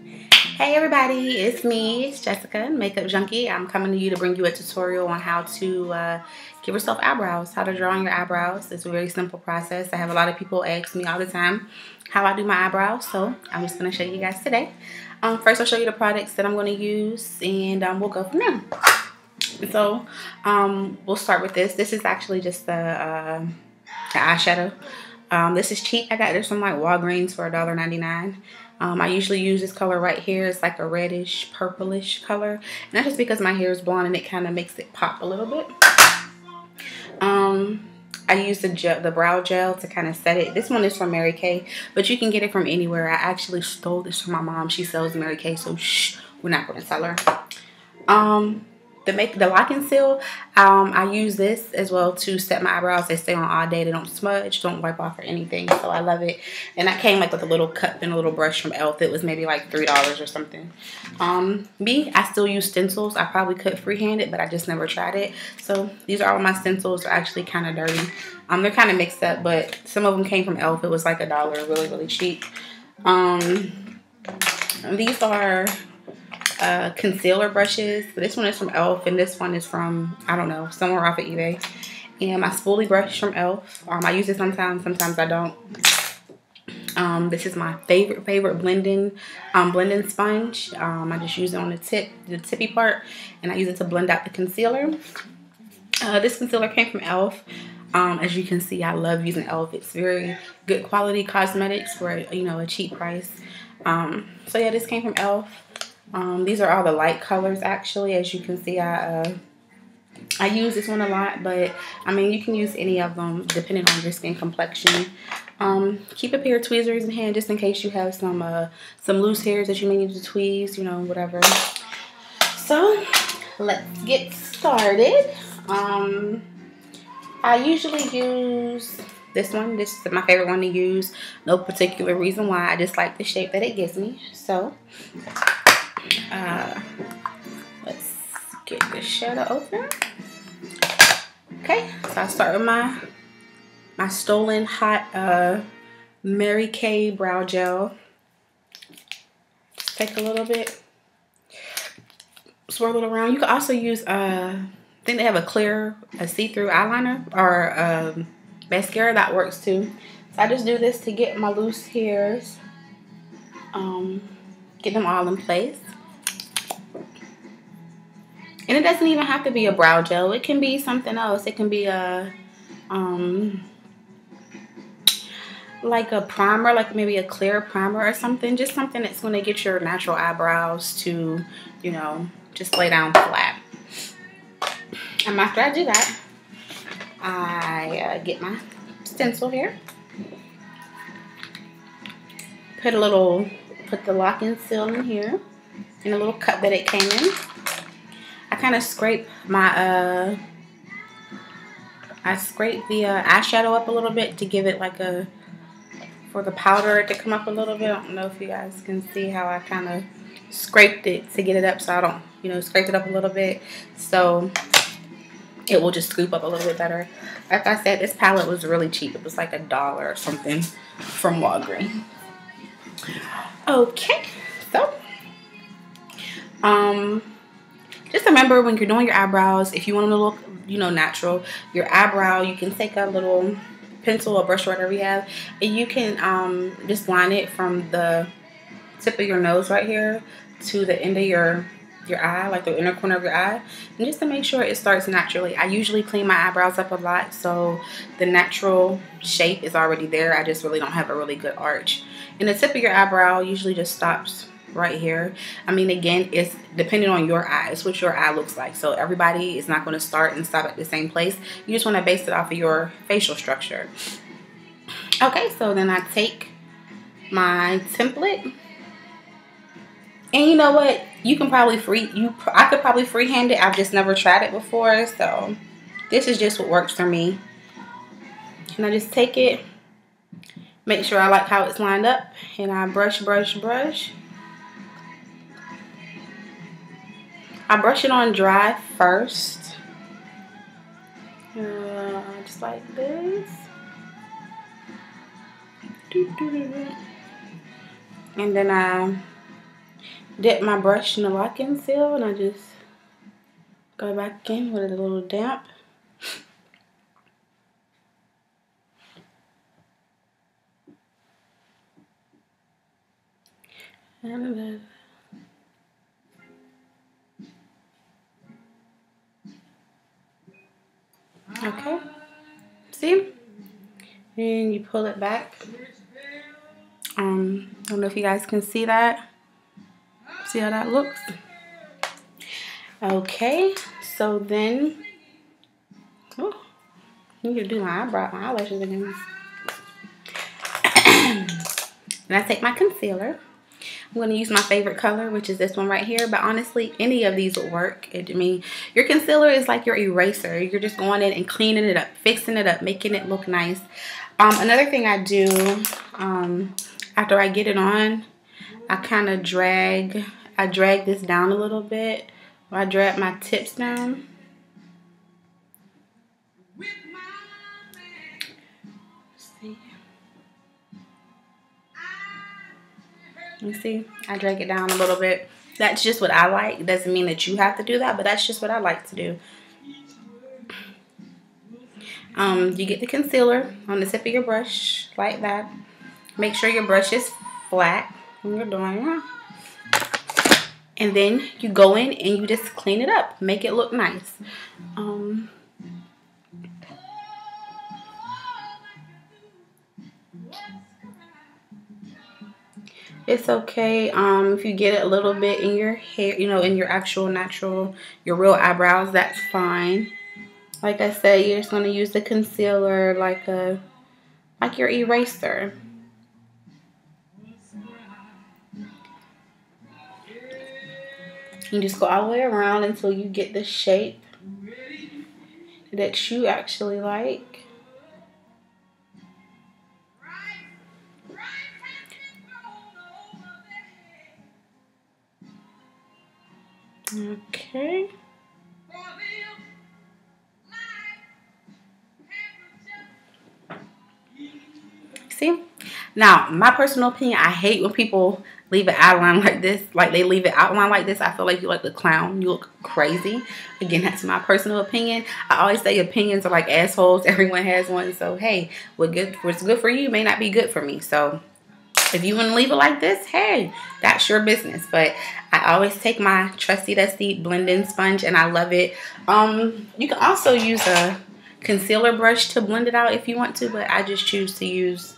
Hey everybody, it's me, it's Jessica, Makeup Junkie. I'm coming to you to bring you a tutorial on how to give yourself eyebrows, how to draw on your eyebrows. It's a very simple process. I have a lot of people ask me all the time how I do my eyebrows, so I'm just going to show you guys today. First I'll show you the products that I'm going to use, and we'll go from there. So we'll start with this. This is actually just the eyeshadow. This is cheap. I got this from like Walgreens for $1.99. I usually use this color right here. It's like a reddish, purplish color. And that's just because my hair is blonde and it kind of makes it pop a little bit. I use the brow gel to kind of set it. This one is from Mary Kay, but you can get it from anywhere. I actually stole this from my mom. She sells Mary Kay, so shh, we're not going to tell her. The lock and seal, I use this as well to set my eyebrows. They stay on all day. They don't smudge, don't wipe off or anything, so I love it. And that came like with a little cup and a little brush from E.L.F. It was maybe like $3 or something. I still use stencils. I probably could freehand it, but I just never tried it. So these are all my stencils. They're actually kind of dirty. They're kind of mixed up, but some of them came from E.L.F. It was like $1, really, really cheap. These are concealer brushes. This one is from E.L.F. and this one is from, I don't know, somewhere off of eBay. And my spoolie brush from E.L.F. I use it sometimes I don't. This is my favorite blending sponge. I just use it on the tippy part, and I use it to blend out the concealer. This concealer came from E.L.F. As you can see, I love using E.L.F. It's very good quality cosmetics for a cheap price. So yeah, this came from E.L.F. These are all the light colors actually. As you can see, I use this one a lot, but I mean you can use any of them depending on your skin complexion. Keep a pair of tweezers in hand just in case you have some loose hairs that you may need to tweeze, whatever. So let's get started. I usually use this one. This is my favorite one to use. No particular reason why. I just like the shape that it gives me. So let's get this shadow open. Okay, so I start with my stolen hot Mary Kay brow gel. Just take a little bit, swirl it around. You can also use I think they have a see-through eyeliner or mascara that works too. So I just do this to get my loose hairs, get them all in place. And it doesn't even have to be a brow gel. It can be something else. It can be like a primer, like maybe a clear primer or something. Just something that's going to get your natural eyebrows to, just lay down flat. And after I do that, I get my stencil here. Put the lock and seal in here in a little cup that it came in. I kind of scrape my the eyeshadow up a little bit to give it for the powder to come up a little bit. I don't know if you guys can see how I kind of scraped it to get it up, so I don't, scraped it up a little bit so it will just scoop up a little bit better. Like I said, this palette was really cheap. It was like $1 or something from Walgreens. Okay, so just remember when you're doing your eyebrows, if you want them to look, natural, your eyebrow, you can take a little pencil or brush or whatever you have, and you can just line it from the tip of your nose right here to the end of your eye, like the inner corner of your eye, and just to make sure it starts naturally. I usually clean my eyebrows up a lot, so the natural shape is already there. I just really don't have a really good arch. And the tip of your eyebrow usually just stops right here. I mean, again, it's depending on your eye. It's what your eye looks like. So everybody is not going to start and stop at the same place. You just want to base it off of your facial structure. Okay, so then I take my template. And you know what? You can probably I could probably freehand it. I've just never tried it before. So this is just what works for me. And I just take it, make sure I like how it's lined up, and I brush. I brush it on dry first, just like this. And then I dip my brush in the lock-in seal and I just go back in with it a little damp. And then, okay, see? And you pull it back. I don't know if you guys can see that. See how that looks? Okay, so then, oh, I need to do my eyelashes again. And I take my concealer. I'm going to use my favorite color, which is this one right here. But honestly, any of these will work. I mean, your concealer is like your eraser. You're just going in and cleaning it up, fixing it up, making it look nice. Another thing I do after I get it on, I kind of drag this down a little bit. I drag my tips down. You see, I drag it down a little bit. That's just what I like. It doesn't mean that you have to do that, but that's just what I like to do. You get the concealer on the tip of your brush like that. Make sure your brush is flat when you're doing it. And then you go in and you just clean it up. Make it look nice. It's okay if you get it a little bit in your hair, you know, in your actual natural, your real eyebrows, that's fine. Like I said, you're just going to use the concealer like your eraser. You just go all the way around until you get the shape that you actually like. Okay. See? Now, my personal opinion, I hate when people leave an outline like this. Like, they leave it outline like this. I feel like you look like a clown. You look crazy. Again, that's my personal opinion. I always say opinions are like assholes. Everyone has one. So, hey, what's good for you may not be good for me. So, if you want to leave it like this, hey, that's your business. But I always take my trusty dusty blending sponge and I love it. You can also use a concealer brush to blend it out if you want to, but I just choose to use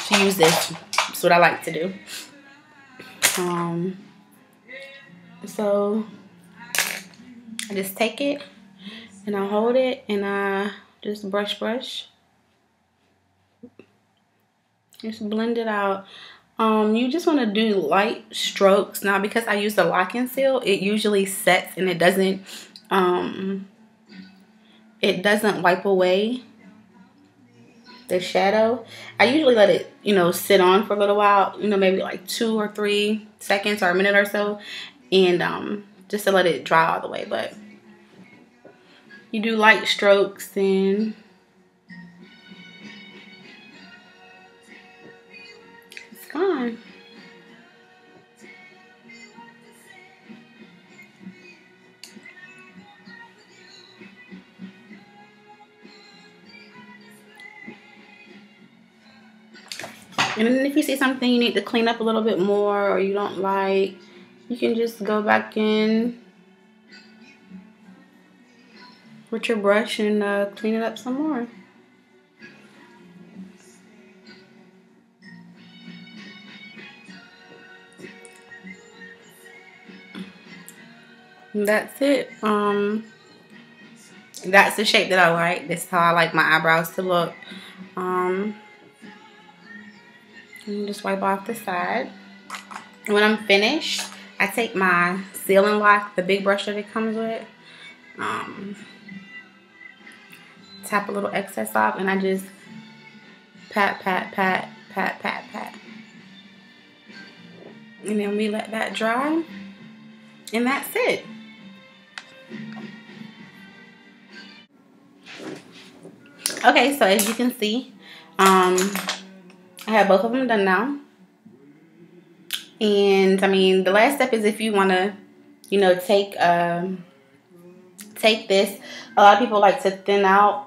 this. That's what I like to do. So I just take it and I hold it and I just brush. Just blend it out. You just want to do light strokes. Now, because I use the lock-in seal, it usually sets and it doesn't wipe away the shadow. I usually let it, you know, sit on for a little while, you know, maybe like 2 or 3 seconds or a minute or so, and just to let it dry all the way. But you do light strokes and it's gone. And then if you see something you need to clean up a little bit more or you don't like, you can just go back in with your brush and clean it up some more. And that's it. That's the shape that I like. This is how I like my eyebrows to look. And just wipe off the side. When I'm finished, I take my sealing lock, the big brush that it comes with, tap a little excess off, and I just pat. And then we let that dry, and that's it. Okay, so as you can see, I have both of them done now. And I mean, the last step is if you want to, you know, take this. A lot of people like to thin out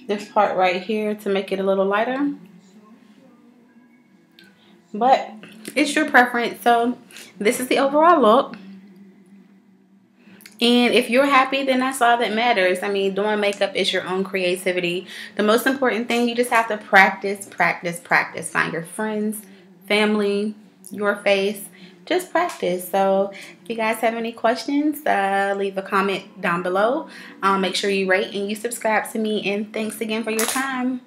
this part right here to make it a little lighter. But it's your preference. So this is the overall look. And if you're happy, then that's all that matters. I mean, doing makeup is your own creativity. The most important thing, you just have to practice, practice, practice. Find your friends, family, your face. Just practice. So if you guys have any questions, leave a comment down below. Make sure you rate and you subscribe to me. And thanks again for your time.